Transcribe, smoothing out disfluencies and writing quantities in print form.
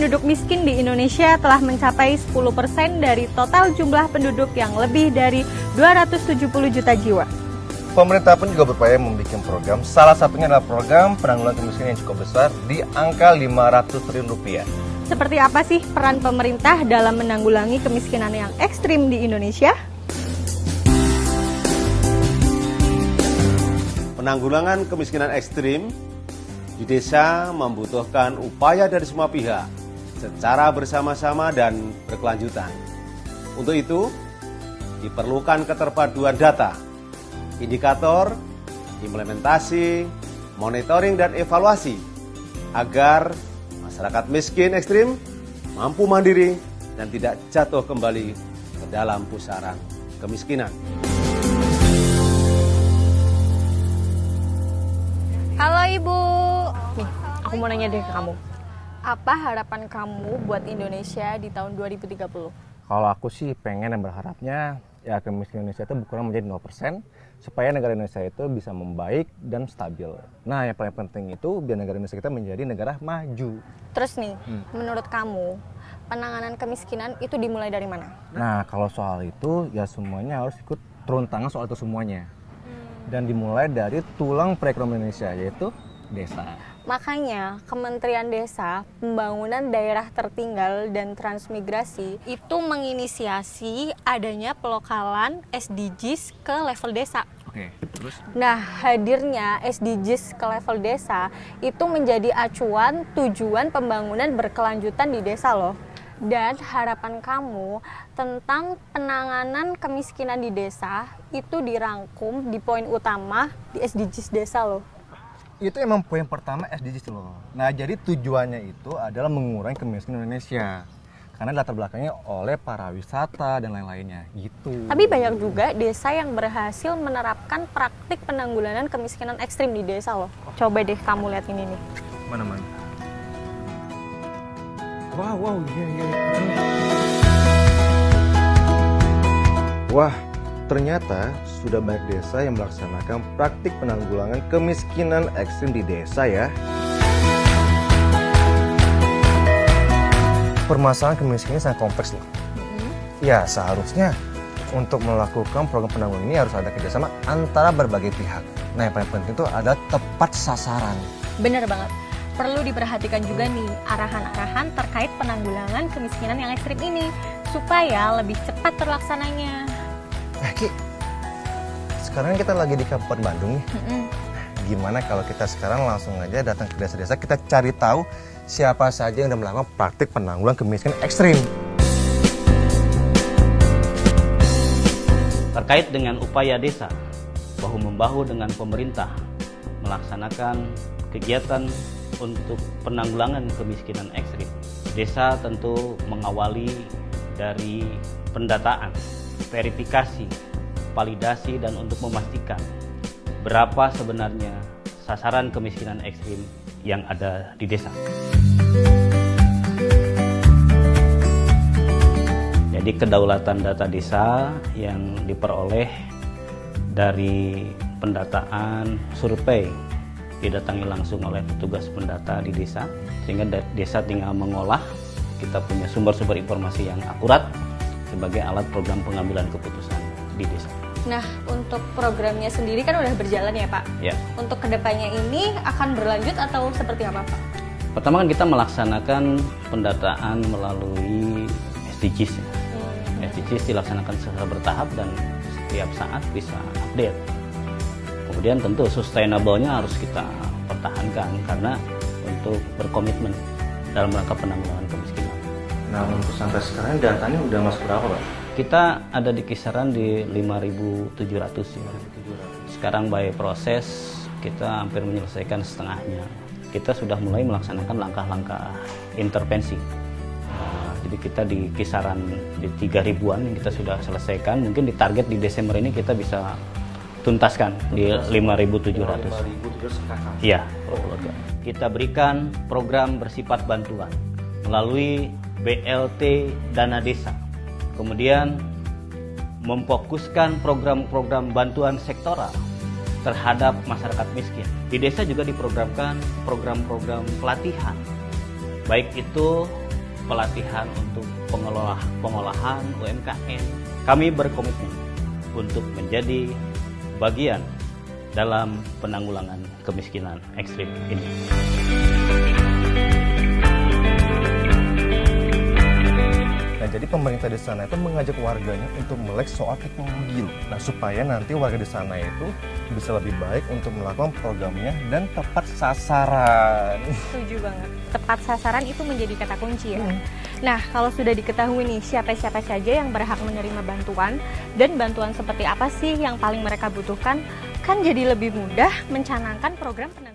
penduduk miskin di Indonesia telah mencapai 10% dari total jumlah penduduk yang lebih dari 270 juta jiwa. Pemerintah pun juga berupaya membuat program, salah satunya adalah program penanggulangan kemiskinan yang cukup besar di angka 500 triliun rupiah. Seperti apa sih peran pemerintah dalam menanggulangi kemiskinan yang ekstrim di Indonesia? Penanggulangan kemiskinan ekstrim di desa membutuhkan upaya dari semua pihak secara bersama-sama dan berkelanjutan. Untuk itu, diperlukan keterpaduan data, indikator, implementasi, monitoring, dan evaluasi agar masyarakat miskin ekstrim mampu mandiri dan tidak jatuh kembali ke dalam pusaran kemiskinan. Halo Ibu. Nih, aku mau nanya deh ke kamu. Apa harapan kamu buat Indonesia di tahun 2030? Kalau aku sih pengen dan berharapnya ya kemiskinan Indonesia itu berkurang menjadi 0% supaya negara Indonesia itu bisa membaik dan stabil. Nah, yang paling penting itu biar negara Indonesia kita menjadi negara maju. Terus nih, menurut kamu penanganan kemiskinan itu dimulai dari mana? Nah, kalau soal itu ya semuanya harus ikut turun tangan soal itu semuanya. Dan dimulai dari tulang perekonomian Indonesia, yaitu desa. Makanya Kementerian Desa, Pembangunan Daerah Tertinggal dan Transmigrasi itu menginisiasi adanya pelokalan SDGs ke level desa. Oke, terus? Nah, hadirnya SDGs ke level desa itu menjadi acuan tujuan pembangunan berkelanjutan di desa loh. Dan harapan kamu tentang penanganan kemiskinan di desa itu dirangkum di poin utama di SDGs desa loh. Itu emang poin pertama SDGs loh. Nah, jadi tujuannya itu adalah mengurangi kemiskinan Indonesia. Karena latar belakangnya oleh para wisata dan lain-lainnya gitu. Tapi banyak juga desa yang berhasil menerapkan praktik penanggulangan kemiskinan ekstrim di desa loh. Coba deh kamu lihat ini nih. Mana-mana? Wow, iya. Wah, ternyata sudah banyak desa yang melaksanakan praktik penanggulangan kemiskinan ekstrim di desa ya. Permasalahan kemiskinan sangat kompleks loh. Ya, seharusnya untuk melakukan program penanggulangan ini harus ada kerjasama antara berbagai pihak. Nah, yang paling penting itu adalah tepat sasaran. Bener banget. Perlu diperhatikan juga nih arahan-arahan terkait penanggulangan kemiskinan yang ekstrim ini supaya lebih cepat terlaksananya. Ki, sekarang kita lagi di Kabupaten Bandung nih. Gimana kalau kita sekarang langsung aja datang ke desa-desa, kita cari tahu siapa saja yang sudah melakukan praktik penanggulangan kemiskinan ekstrim. Terkait dengan upaya desa bahu-membahu dengan pemerintah melaksanakan kegiatan untuk penanggulangan kemiskinan ekstrim. Desa tentu mengawali dari pendataan, verifikasi, validasi, dan untuk memastikan berapa sebenarnya sasaran kemiskinan ekstrim yang ada di desa. Jadi kedaulatan data desa yang diperoleh dari pendataan survei didatangi langsung oleh petugas pendata di desa, sehingga desa tinggal mengolah, kita punya sumber-sumber informasi yang akurat sebagai alat program pengambilan keputusan di desa. Nah, untuk programnya sendiri kan udah berjalan ya Pak? Ya. Untuk kedepannya ini akan berlanjut atau seperti apa Pak? Pertama kan kita melaksanakan pendataan melalui SDGs. SDGs dilaksanakan secara bertahap dan setiap saat bisa update. Kemudian tentu sustainable-nya harus kita pertahankan karena untuk berkomitmen dalam rangka penanggulangan kemiskinan. Nah, untuk sampai sekarang datanya udah masuk berapa, Pak? Kita ada di kisaran di 5.700 ya. Sekarang by proses kita hampir menyelesaikan setengahnya. Kita sudah mulai melaksanakan langkah-langkah intervensi. Jadi kita di kisaran di 3.000-an yang kita sudah selesaikan. Mungkin di target di Desember ini kita bisa tuntaskan di 5.700. Iya, kita berikan program bersifat bantuan melalui BLT Dana Desa. Kemudian memfokuskan program-program bantuan sektoral terhadap masyarakat miskin. Di desa juga diprogramkan program-program pelatihan, baik itu pelatihan untuk pengolahan UMKM. Kami berkomitmen untuk menjadi bagian dalam penanggulangan kemiskinan ekstrim ini. Nah, jadi pemerintah di sana itu mengajak warganya untuk melek soal teknologi. Nah, supaya nanti warga di sana itu bisa lebih baik untuk melakukan programnya dan tepat sasaran. Setuju banget. Tepat sasaran itu menjadi kata kunci ya. Nah, kalau sudah diketahui nih siapa-siapa saja yang berhak menerima bantuan dan bantuan seperti apa sih yang paling mereka butuhkan, kan jadi lebih mudah mencanangkan program penanggulangan